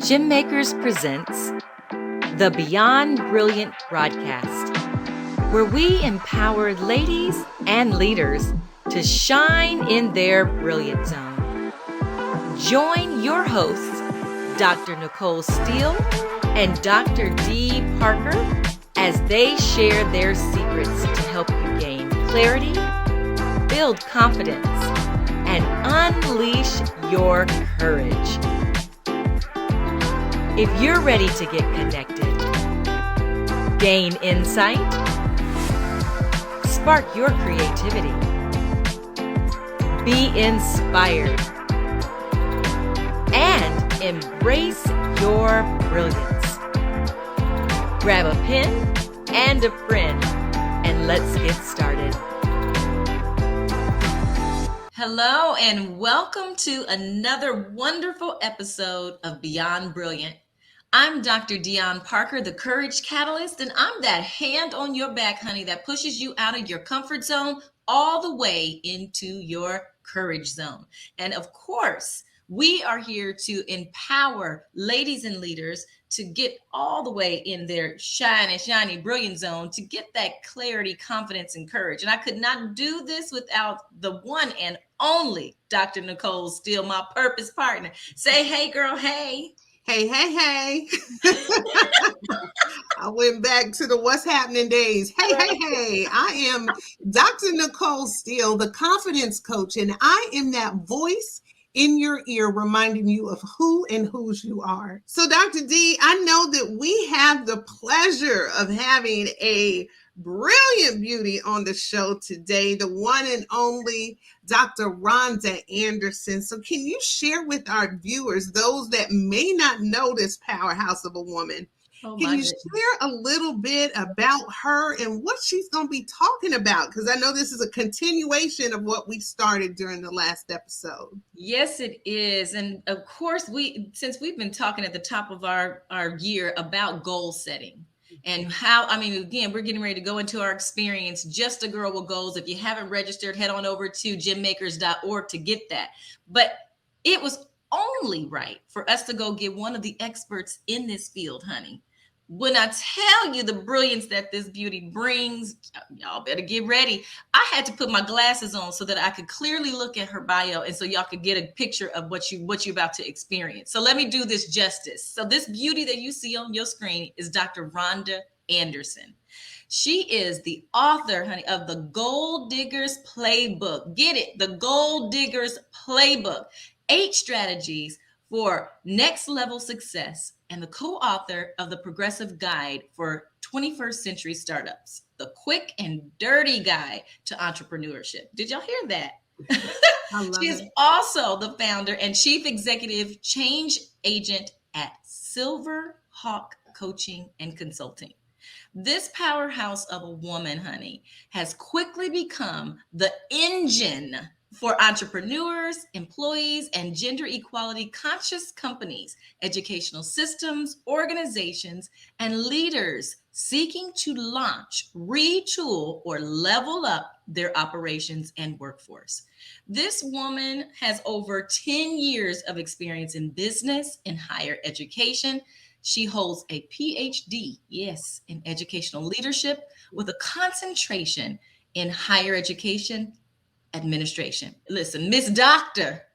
Gym Makers presents the Beyond Brilliant broadcast, where we empower ladies and leaders to shine in their brilliant zone. Join your hosts, Dr. Nicole Steele and Dr. D. Parker, as they share their secrets to help you gain clarity, build confidence, and unleash your courage. If you're ready to get connected, gain insight, spark your creativity, be inspired, and embrace your brilliance, grab a pen and a friend, and let's get started. Hello, and welcome to another wonderful episode of Beyond Brilliant. I'm Dr. DeYonne Parker, the Courage Catalyst, and I'm that hand on your back, honey, that pushes you out of your comfort zone all the way into your courage zone. And of course, we are here to empower ladies and leaders to get all the way in their shiny, brilliant zone to get that clarity, confidence, and courage. And I could not do this without the one and only Dr. Nicole Steele, my purpose partner. Say, hey, girl, hey. Hey. I went back to the what's happening days. Hey. I am Dr. Nicole Steele, the confidence coach, and I am that voice in your ear reminding you of who and whose you are. So, Dr. D, I know that we have the pleasure of having a brilliant beauty on the show today, the one and only Dr. Rhonda Anderson. So can you share with our viewers, those that may not know this powerhouse of a woman, can you share a little bit about her and what she's going to be talking about? Because I know this is a continuation of what we started during the last episode. Yes, it is. And of course, since we've been talking at the top of our year about goal setting, and how, again, we're getting ready to go into our experience, Just a Girl with Goals. If you haven't registered, head on over to gymmakers.org to get that. But it was only right for us to go get one of the experts in this field, honey. When I tell you the brilliance that this beauty brings, y'all better get ready. I had to put my glasses on so that I could clearly look at her bio and so y'all could get a picture of what you're about to experience. So let me do this justice. So this beauty that you see on your screen is Dr. Rhonda Anderson. She is the author, honey, of the Goal Diggers Playbook. Get it? The Goal Diggers Playbook. 8 strategies for next level success, and the co-author of the Progressive Guide for 21st Century Startups, the quick and dirty guide to entrepreneurship. Did y'all hear that? She is also the founder and chief executive change agent at Silver Hawk Coaching and Consulting. This powerhouse of a woman, honey, has quickly become the engine for entrepreneurs, employees, and gender equality conscious companies, educational systems, organizations, and leaders seeking to launch, retool, or level up their operations and workforce. This woman has over 10 years of experience in business and higher education. She holds a PhD, yes, in educational leadership with a concentration in higher education administration. Listen, Mrs. Dr.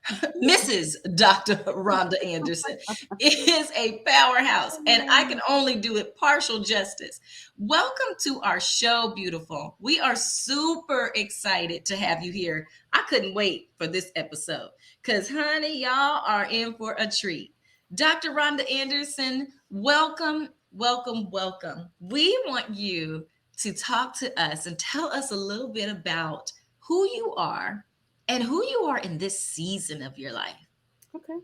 Rhonda Anderson is a powerhouse, and I can only do it partial justice. Welcome to our show, beautiful. We are super excited to have you here. I couldn't wait for this episode because, honey, y'all are in for a treat. Dr. Rhonda Anderson, welcome. We want you to talk to us and tell us a little bit about who you are and who you are in this season of your life. Okay.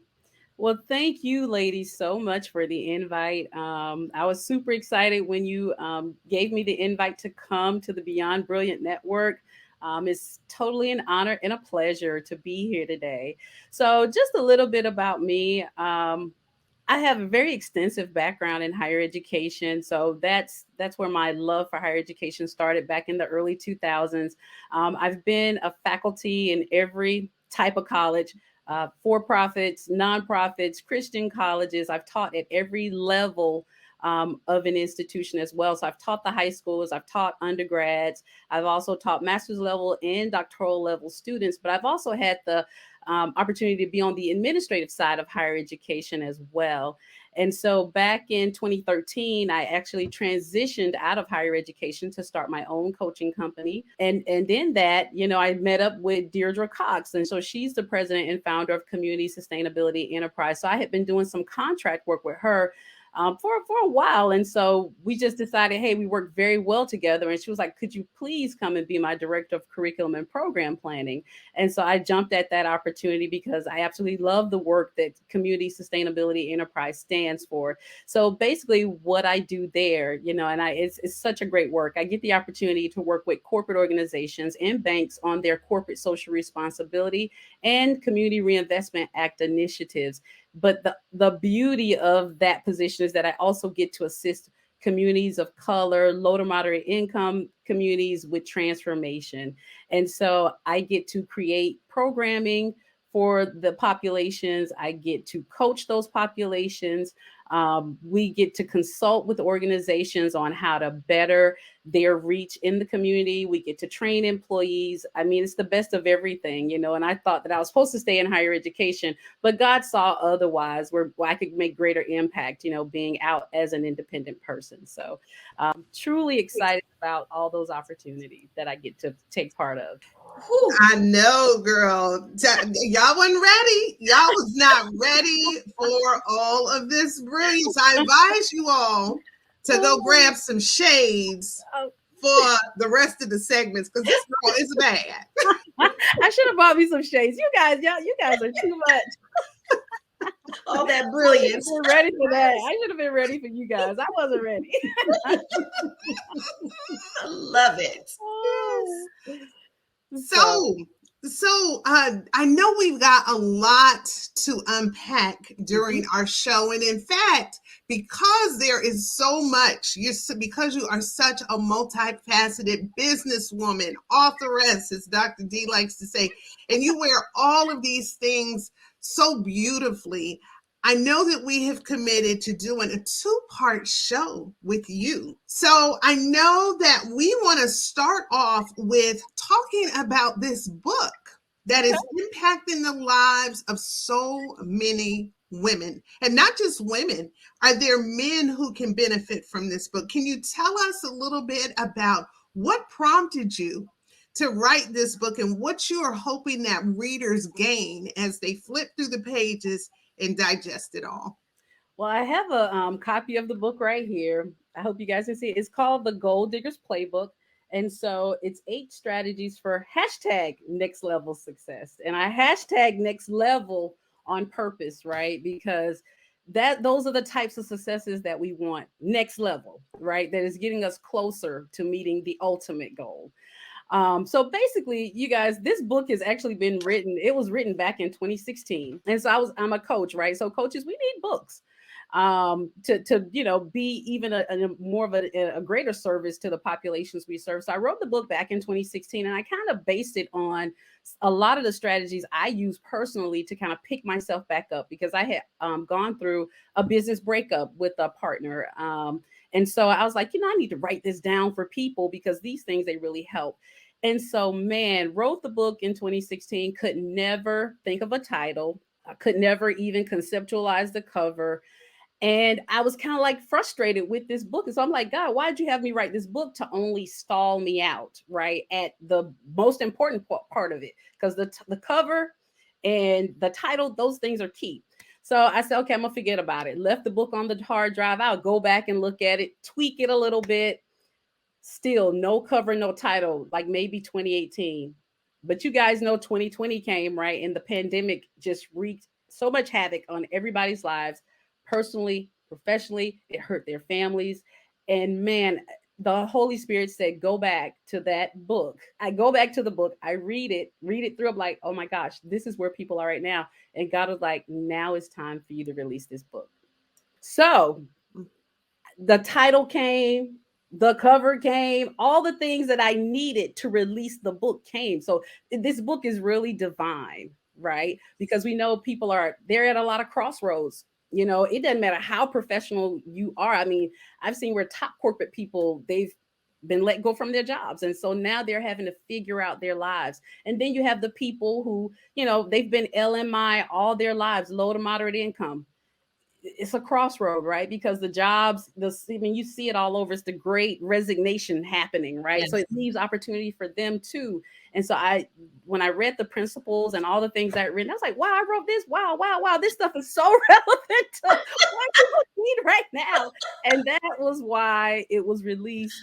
Well, thank you, ladies, so much for the invite. I was super excited when you gave me the invite to come to the Beyond Brilliant Network. It's totally an honor and a pleasure to be here today. So just a little bit about me. I have a very extensive background in higher education. So that's where my love for higher education started back in the early 2000s. I've been a faculty in every type of college, for-profits, nonprofits, Christian colleges. I've taught at every level of an institution as well. So I've taught the high schools, I've taught undergrads, I've also taught master's level and doctoral level students, but I've also had the opportunity to be on the administrative side of higher education as well. And so back in 2013, I actually transitioned out of higher education to start my own coaching company. And in that, I met up with Deirdre Cox. And so she's the president and founder of Community Sustainability Enterprise. So I had been doing some contract work with her for a while. And so we just decided, hey, we work very well together. And she was like, could you please come and be my director of curriculum and program planning? And so I jumped at that opportunity because I absolutely love the work that Community Sustainability Enterprise stands for. So basically what I do there, it's such a great work. I get the opportunity to work with corporate organizations and banks on their corporate social responsibility and Community Reinvestment Act initiatives. But the beauty of that position is that I also get to assist communities of color, low to moderate income communities with transformation. And so I get to create programming for the populations. I get to coach those populations. We get to consult with organizations on how to better their reach in the community. We get to train employees. I mean, it's the best of everything, and I thought that I was supposed to stay in higher education, but God saw otherwise, where I could make greater impact, being out as an independent person. So truly excited about all those opportunities that I get to take part of. Whew. I know, girl. Y'all wasn't ready. Y'all was not ready for all of this brilliance. I advise you all to go grab some shades for the rest of the segments because this girl is bad. I should have bought me some shades. You guys are too much. All that brilliance. I ready for that. I should have been ready for you guys. I wasn't ready. I love it. So I know we've got a lot to unpack during our show. And in fact, because there is so much, because you are such a multifaceted businesswoman, authoress, as Dr. D likes to say, and you wear all of these things so beautifully, I know that we have committed to doing a 2-part show with you. So I know that we want to start off with talking about this book that is impacting the lives of so many women, and not just women. Are there men who can benefit from this book? Can you tell us a little bit about what prompted you to write this book and what you are hoping that readers gain as they flip through the pages and digest it all? Well, I have a copy of the book right here. I hope you guys can see it. It's called the Goal Diggers Playbook. And so it's 8 strategies for #next level success. And I hashtag next level on purpose, right? Because those are the types of successes that we want. Next level, right? That is getting us closer to meeting the ultimate goal. So basically, you guys, this book has actually been written. It was written back in 2016. And so I'm a coach, right? So coaches, we need books to be even a more of a greater service to the populations we serve. So I wrote the book back in 2016, and I kind of based it on a lot of the strategies I use personally to kind of pick myself back up, because I had gone through a business breakup with a partner. And so I was like, I need to write this down for people because these things, they really help. And so, wrote the book in 2016, could never think of a title. I could never even conceptualize the cover. And I was kind of like frustrated with this book. And so I'm like, God, why'd you have me write this book to only stall me out, right? At the most important part of it, because the cover and the title, those things are key. So I said, okay, I'm gonna forget about it. Left the book on the hard drive. I'll go back and look at it, tweak it a little bit. Still no cover, no title, like maybe 2018. But you guys know 2020 came, right? And the pandemic just wreaked so much havoc on everybody's lives, personally, professionally. It hurt their families. And the Holy Spirit said, go back to that book. I go back to the book. I read it through. I'm like, oh my gosh, this is where people are right now. And God was like, now it's time for you to release this book. So the title came, the cover came, all the things that I needed to release the book came. So this book is really divine. right? Because we know they're at a lot of crossroads. It doesn't matter how professional you are. I mean, I've seen where top corporate people, they've been let go from their jobs. And so now they're having to figure out their lives. And then you have the people who, they've been LMI all their lives, low to moderate income. It's a crossroad, right? Because the jobs, you see it all over. It's the great resignation happening, right? Yes. So it leaves opportunity for them too. And so when I read the principles and all the things I written, I was like, wow, I wrote this. Wow, wow, wow. This stuff is so relevant to what people need right now. And that was why it was released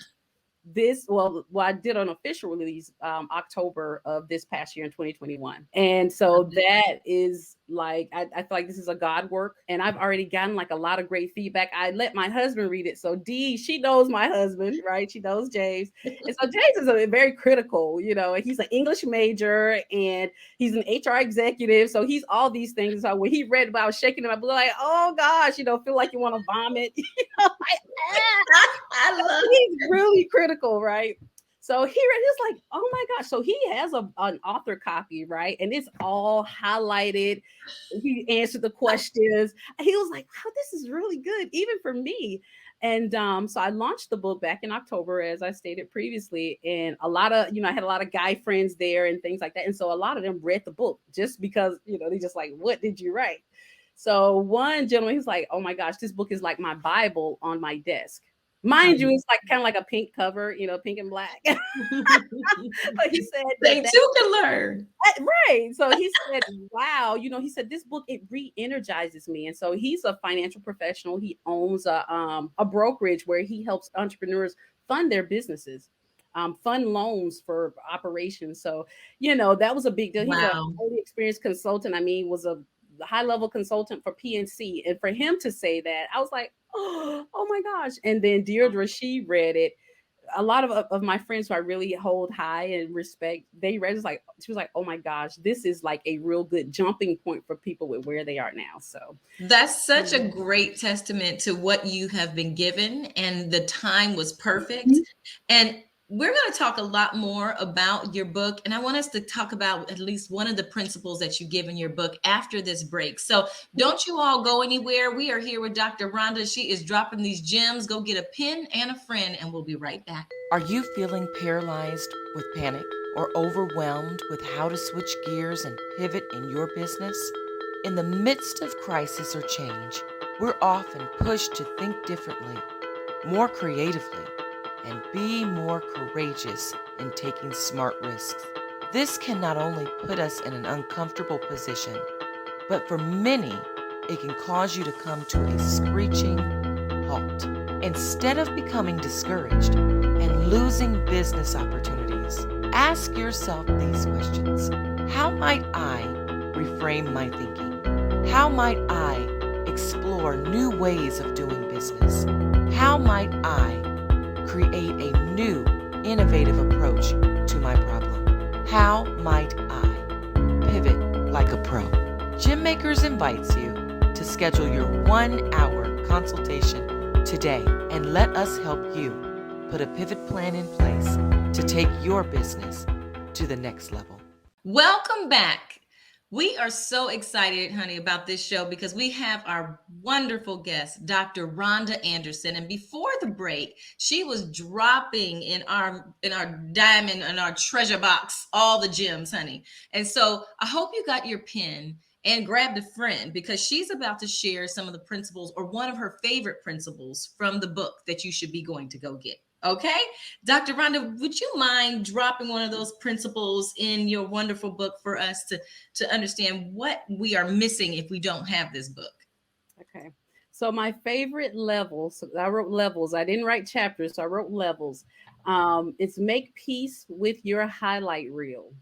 I did an official release October of this past year in 2021. And so that is like, I feel like this is a God work, and I've already gotten like a lot of great feedback. I let my husband read it. So Dee, she knows my husband, right? She knows James. And so James is very critical, and he's an English major and he's an HR executive. So he's all these things. So when he read about, I was shaking him, I was like, oh gosh, feel like you want to vomit. I love He's really critical, right? So he read, he's like, oh my gosh. So he has an author copy, right? And it's all highlighted. He answered the questions. He was like, wow, this is really good, even for me. And so I launched the book back in October, as I stated previously. And a lot of, I had a lot of guy friends there and things like that. And so a lot of them read the book just because, they just like, what did you write? So one gentleman, he's like, oh my gosh, this book is like my Bible on my desk. Mind you, it's like kind of like a pink cover, pink and black. But he said they too can learn. Right. So he said, wow, he said this book, it re-energizes me. And so he's a financial professional. He owns a brokerage where he helps entrepreneurs fund their businesses, fund loans for operations. So, that was a big deal. He's a highly experienced consultant. Was a high-level consultant for PNC. And for him to say that, I was like, oh my gosh. And then Deirdre, she read it. A lot of my friends who I really hold high and respect, they read it. She was like, oh my gosh, this is like a real good jumping point for people with where they are now. So that's such a great testament to what you have been given, and the time was perfect. And we're going to talk a lot more about your book, and I want us to talk about at least one of the principles that you give in your book after this break. So don't you all go anywhere. We are here with Dr. Rhonda. She is dropping these gems. Go get a pen and a friend, and we'll be right back. Are you feeling paralyzed with panic or overwhelmed with how to switch gears and pivot in your business? In the midst of crisis or change, we're often pushed to think differently, more creatively, and be more courageous in taking smart risks. This can not only put us in an uncomfortable position, but for many, it can cause you to come to a screeching halt. Instead of becoming discouraged and losing business opportunities, ask yourself these questions. How might I reframe my thinking? How might I explore new ways of doing business? How might I create a new, innovative approach to my problem? How might I pivot like a pro? Gym Makers invites you to schedule your 1-hour consultation today and let us help you put a pivot plan in place to take your business to the next level. Welcome back. We are so excited, honey, about this show because we have our wonderful guest, Dr. Rhonda Anderson. And before the break, she was dropping in our diamond and our treasure box all the gems, honey. And so I hope you got your pen and grabbed a friend, because she's about to share some of the principles, or one of her favorite principles from the book, that you should be going to go get. Okay, Dr. Rhonda, would you mind dropping one of those principles in your wonderful book for us to understand what we are missing if we don't have this book? Okay. So my favorite levels, I wrote levels. I didn't write chapters, so I wrote levels. It's make peace with your highlight reel,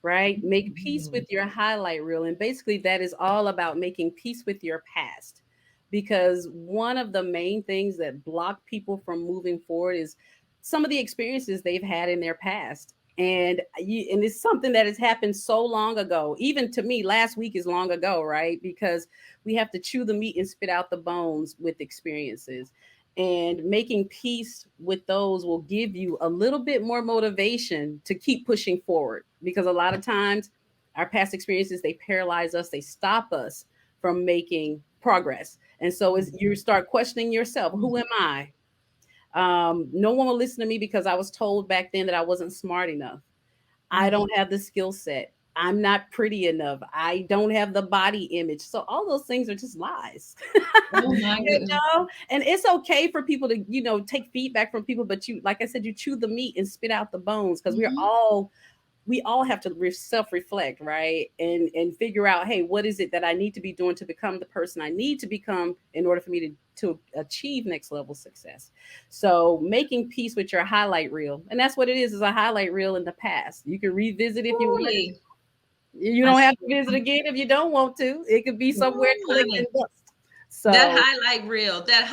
right? Make peace with your highlight reel. And basically that is all about making peace with your past. Because one of the main things that block people from moving forward is some of the experiences they've had in their past. And it's something that has happened so long ago. Even to me, last week is long ago, right? Because we have to chew the meat and spit out the bones with experiences. And making peace with those will give you a little bit more motivation to keep pushing forward. Because a lot of times our past experiences, they paralyze us, they stop us from making progress. And so as you start questioning yourself, who am I? No one will listen to me because I was told back then that I wasn't smart enough. I don't have the skill set. I'm not pretty enough. I don't have the body image. So all those things are just lies. Oh my goodness. And it's okay for people to, take feedback from people, but you, like I said, you chew the meat and spit out the bones, because we all have to self-reflect, right? And figure out, hey, what is it that I need to be doing to become the person I need to become in order for me to achieve next level success. So making peace with your highlight reel. And that's what it is a highlight reel in the past. You can revisit if you want. Truly. You don't have to visit again if you don't want to. It could be somewhere collecting dust. So that highlight reel, that's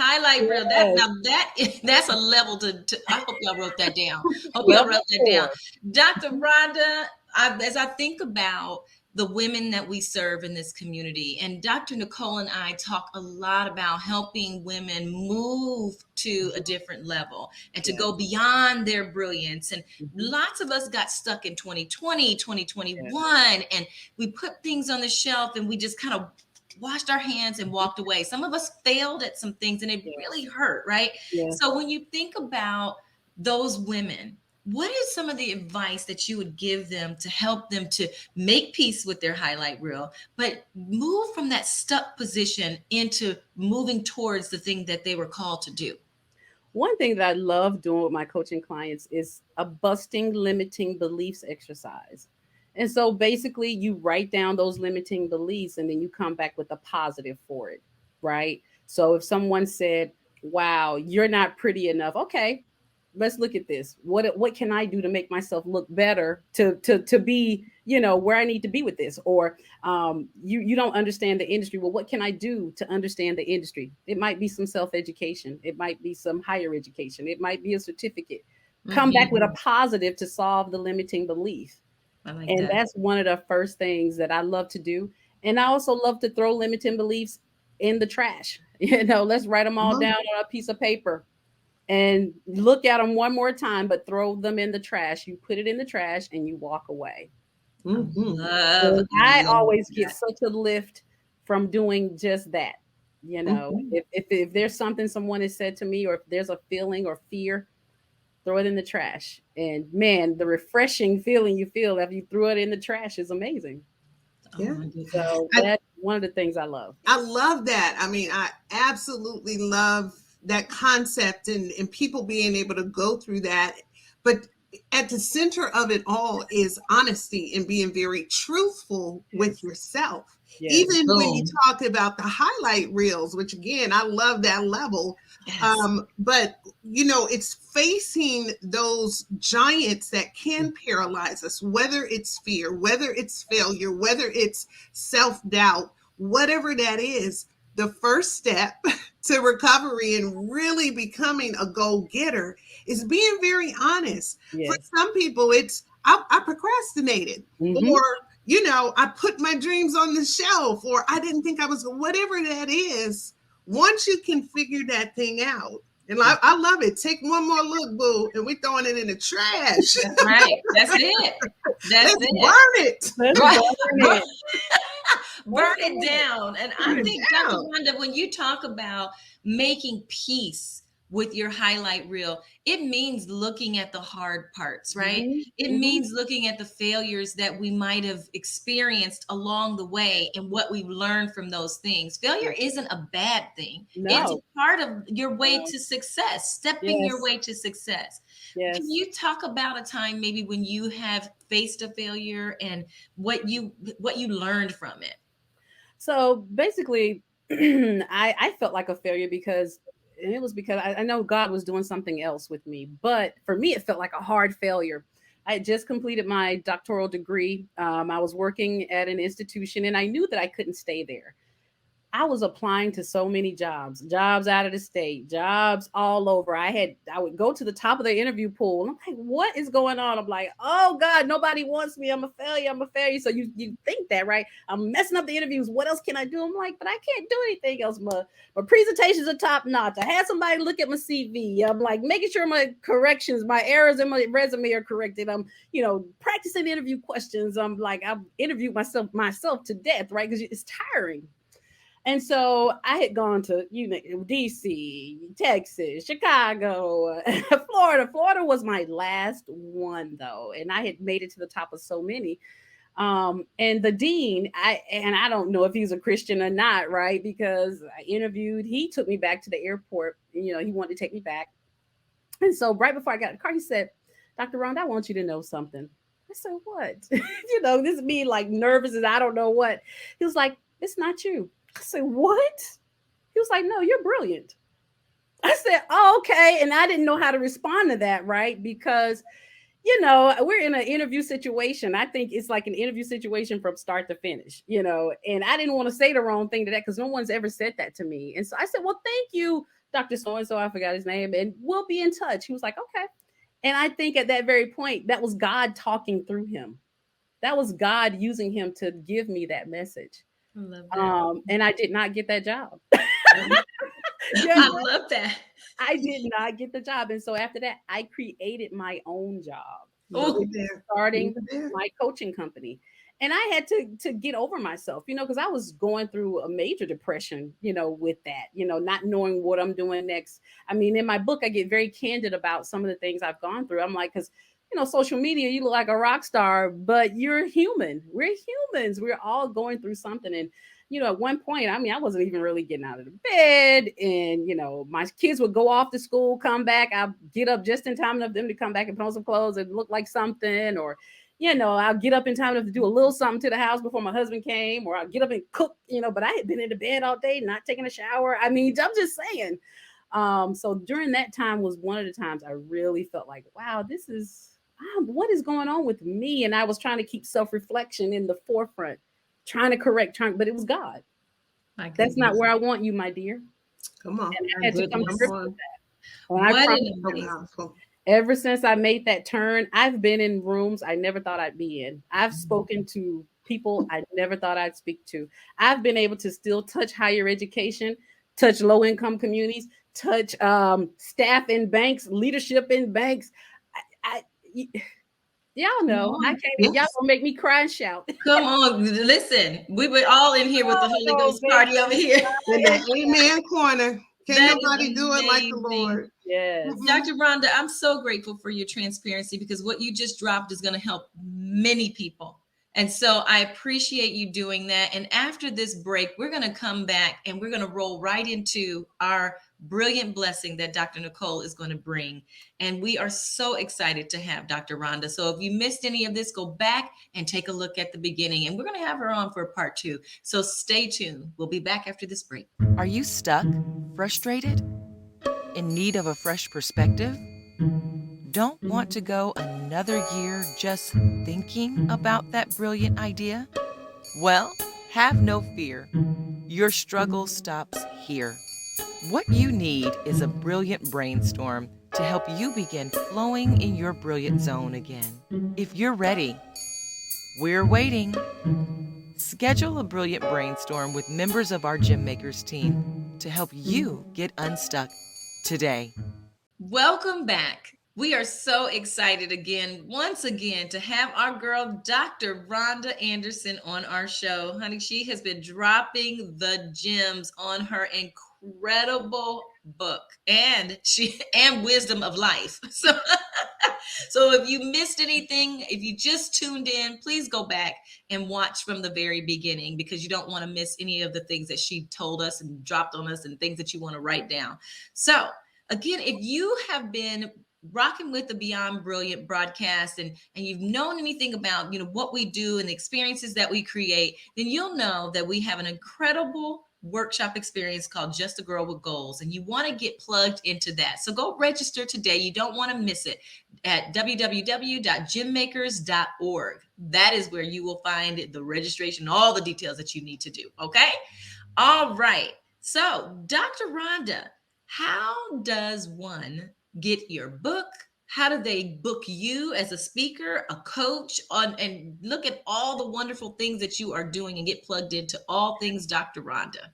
a level to I hope y'all wrote that down. Dr. Rhonda, as I think about the women that we serve in this community, and Dr. Nicole and I talk a lot about helping women move to a different level and to go beyond their brilliance. And lots of us got stuck in 2020, 2021, and we put things on the shelf and we just kind of washed our hands and walked away. Some of us failed at some things and it really hurt, right? So when you think about those women, what is some of the advice that you would give them to help them to make peace with their highlight reel, but move from that stuck position into moving towards the thing that they were called to do? One thing that I love doing with my coaching clients is a busting limiting beliefs exercise. And so basically you write down those limiting beliefs and then you come back with a positive for it, right? So if someone said, wow, you're not pretty enough. Okay, let's look at this. What can I do to make myself look better to be, where I need to be with this? Or you don't understand the industry. Well, what can I do to understand the industry? It might be some self-education. It might be some higher education. It might be a certificate. Come back with a positive to solve the limiting belief. That's one of the first things that I love to do. And I also love to throw limiting beliefs in the trash. Let's write them all down on a piece of paper and look at them one more time, but throw them in the trash. You put it in the trash and you walk away. I always get such a lift from doing just that. If there's something someone has said to me, or if there's a feeling or fear, throw it in the trash. And man, the refreshing feeling you feel after you threw it in the trash is amazing. So that's one of the things I love. I love that. I mean, I absolutely love that concept and people being able to go through that. But at the center of it all is honesty and being very truthful with yourself. Even when you talk about the highlight reels, which again, I love that level. But it's facing those giants that can paralyze us, whether it's fear, whether it's failure, whether it's self-doubt, whatever that is. The first step to recovery and really becoming a go-getter is being very honest. For some people, it's I procrastinated, or I put my dreams on the shelf, or I didn't think I was, whatever that is. Once you can figure that thing out, and I love it. Take one more look, boo, and we're throwing it in the trash. That's right. That's it. Let's burn it. Burn it down. And I think, Dr. Rhonda, when you talk about making peace with your highlight reel, it means looking at the hard parts, right? It means looking at the failures that we might have experienced along the way and what we've learned from those things. Failure isn't a bad thing. It's part of your way to success, stepping your way to success. Can you talk about a time maybe when you have faced a failure and what you learned from it? So basically, I felt like a failure because I know God was doing something else with me. But for me, it felt like a hard failure. I had just completed my doctoral degree. I was working at an institution and I knew that I couldn't stay there. I was applying to so many jobs out of the state, jobs all over. I would go to the top of the interview pool. And I'm like, what is going on? I'm like, oh God, nobody wants me. I'm a failure. I'm a failure. So you think that, right? I'm messing up the interviews. What else can I do? I'm like, but I can't do anything else. My presentations are top notch. I had somebody look at my CV. I'm like making sure my corrections, my errors in my resume are corrected. I'm, practicing interview questions. I'm like, I've interviewed myself to death, right? Because it's tiring. And so I had gone to DC, Texas, Chicago, Florida. Florida was my last one though, and I had made it to the top of so many. And the dean, I don't know if he's a Christian or not, right? Because I interviewed, he took me back to the airport. He wanted to take me back. And so right before I got in the car, he said, Dr. Rhonda, I want you to know something. I said, what? This is me like nervous as I don't know what. He was like, it's not you. I said, what? He was like, no, you're brilliant. I said, oh, okay. And I didn't know how to respond to that, right? Because, we're in an interview situation. I think it's like an interview situation from start to finish, and I didn't want to say the wrong thing to that because no one's ever said that to me. And so I said, well, thank you, Dr. So-and-so, I forgot his name, and we'll be in touch. He was like, okay. And I think at that very point, that was God talking through him. That was God using him to give me that message. I love that. And I did not get that job. I love that. I did not get the job. And so after that, I created my own job, starting my coaching company. And I had to get over myself, because I was going through a major depression, with that, not knowing what I'm doing next. I mean, in my book, I get very candid about some of the things I've gone through. I'm like, because social media, you look like a rock star, but you're human. We're humans. We're all going through something. And, at one point, I wasn't even really getting out of the bed. And, my kids would go off to school, come back. I'll get up just in time enough for them to come back and put on some clothes and look like something. Or, I'll get up in time enough to do a little something to the house before my husband came. Or I'll get up and cook, but I had been in the bed all day, not taking a shower. I'm just saying. So during that time was one of the times I really felt like, wow, this is... what is going on with me? And I was trying to keep self-reflection in the forefront, trying to correct, but it was God. That's not where I want you, my dear. Come on. And I had to come to grips with that. Ever since I made that turn, I've been in rooms I never thought I'd be in. I've spoken to people I never thought I'd speak to. I've been able to still touch higher education, touch low-income communities, touch staff in banks, leadership in banks. Y'all know I can't. Y'all gonna make me cry and shout. Come on, listen. We were all in here with the Holy Ghost party over here in the amen corner. Can't nobody do it like the Lord. Yes, Dr. Rhonda, I'm so grateful for your transparency because what you just dropped is going to help many people. And so I appreciate you doing that. And after this break, we're going to come back and we're going to roll right into our brilliant blessing that Dr. Nicole is going to bring. And we are so excited to have Dr. Rhonda. So if you missed any of this, go back and take a look at the beginning. And we're going to have her on for part 2. So stay tuned. We'll be back after this break. Are you stuck, frustrated, in need of a fresh perspective? Don't want to go another year just thinking about that brilliant idea? Well, have no fear. Your struggle stops here. What you need is a brilliant brainstorm to help you begin flowing in your brilliant zone again. If you're ready, we're waiting. Schedule a brilliant brainstorm with members of our Gym Makers team to help you get unstuck today. Welcome back. We are so excited once again, to have our girl, Dr. Rhonda Anderson, on our show. Honey, she has been dropping the gems on her incredible book and wisdom of life. So if you missed anything, if you just tuned in, please go back and watch from the very beginning because you don't want to miss any of the things that she told us and dropped on us and things that you want to write down. So again, if you have been rocking with the Beyond Brilliant broadcast and you've known anything about, what we do and the experiences that we create, then you'll know that we have an incredible workshop experience called Just a Girl with Goals. And you want to get plugged into that. So go register today. You don't want to miss it at www.gymmakers.org. That is where you will find the registration, all the details that you need to do. Okay. All right. So, Dr. Rhonda, how does one get your book? How do they book you as a speaker, a coach, and look at all the wonderful things that you are doing and get plugged into all things Dr. Rhonda?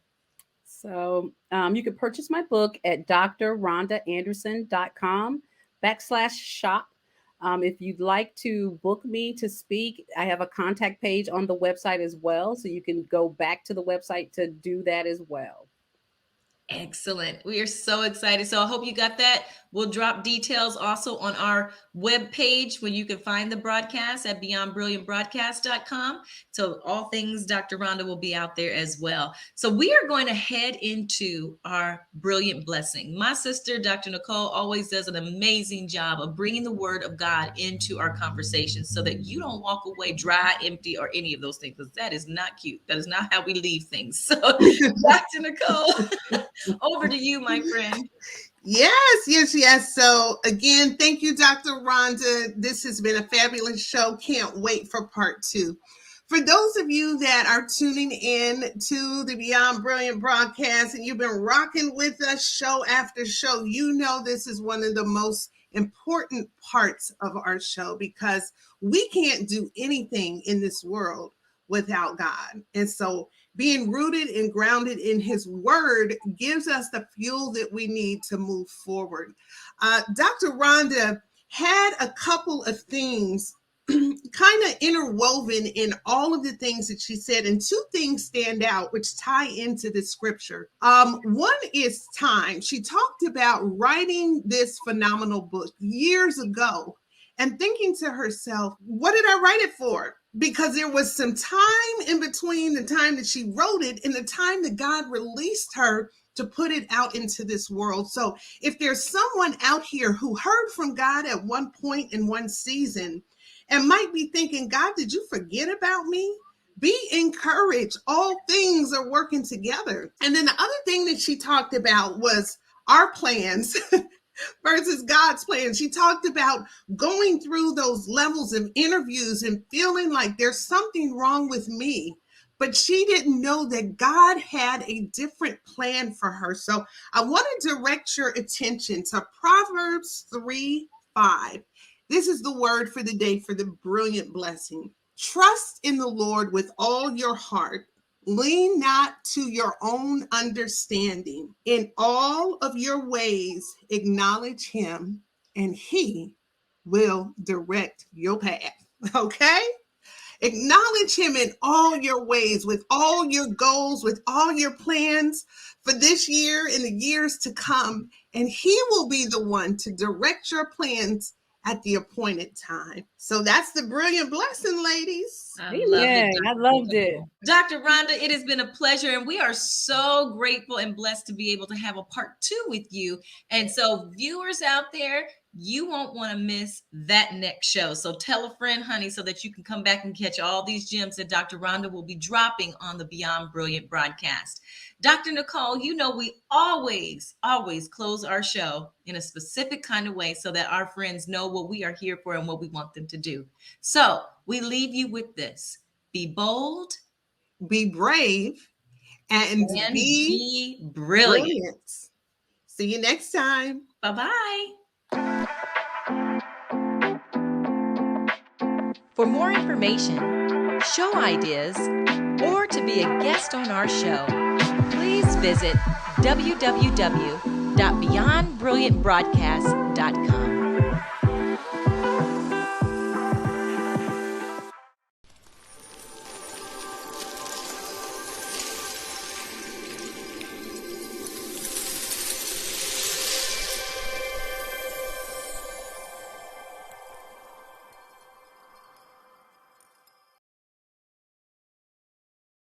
So you can purchase my book at drrhondaanderson.com/shop. If you'd like to book me to speak, I have a contact page on the website as well. So you can go back to the website to do that as well. Excellent. We are so excited. So I hope you got that. We'll drop details also on our webpage where you can find the broadcast at beyondbrilliantbroadcast.com. So all things Dr. Rhonda will be out there as well. So we are going to head into our brilliant blessing. My sister, Dr. Nicole, always does an amazing job of bringing the word of God into our conversations so that you don't walk away dry, empty, or any of those things, because that is not cute. That is not how we leave things. So Dr. Nicole, over to you, my friend. Yes. So again, thank you, Dr. Rhonda. This has been a fabulous show. Can't wait for part 2. For those of you that are tuning in to the Beyond Brilliant broadcast and you've been rocking with us show after show, you know this is one of the most important parts of our show because we can't do anything in this world without God. And so being rooted and grounded in his word gives us the fuel that we need to move forward. Dr. Rhonda had a couple of things kind of interwoven in all of the things that she said, and 2 things stand out which tie into the scripture. One is time. She talked about writing this phenomenal book years ago and thinking to herself, what did I write it for? Because there was some time in between the time that she wrote it and the time that God released her to put it out into this world. So if there's someone out here who heard from God at one point in one season and might be thinking, God, did you forget about me? Be encouraged. All things are working together. And then the other thing that she talked about was our plans versus God's plan. She talked about going through those levels of interviews and feeling like there's something wrong with me. But she didn't know that God had a different plan for her. So I want to direct your attention to Proverbs 3:5. This is the word for the day for the brilliant blessing. Trust in the Lord with all your heart. Lean not to your own understanding. In all of your ways, acknowledge him, and he will direct your path. Okay? Acknowledge him in all your ways, with all your goals, with all your plans for this year and the years to come, and he will be the one to direct your plans at the appointed time. So that's the brilliant blessing, ladies. I loved it. Dr. Rhonda, it has been a pleasure, and we are so grateful and blessed to be able to have a part 2 with you. And so viewers out there, you won't want to miss that next show. So tell a friend, honey, so that you can come back and catch all these gems that Dr. Rhonda will be dropping on the Beyond Brilliant broadcast. Dr. Nicole, you know we always close our show in a specific kind of way so that our friends know what we are here for and what we want them to do. So we leave you with this. Be bold, be brave, and be brilliant. See you next time. Bye-bye. For more information, show ideas, or to be a guest on our show, please visit www.beyondbrilliantbroadcast.com.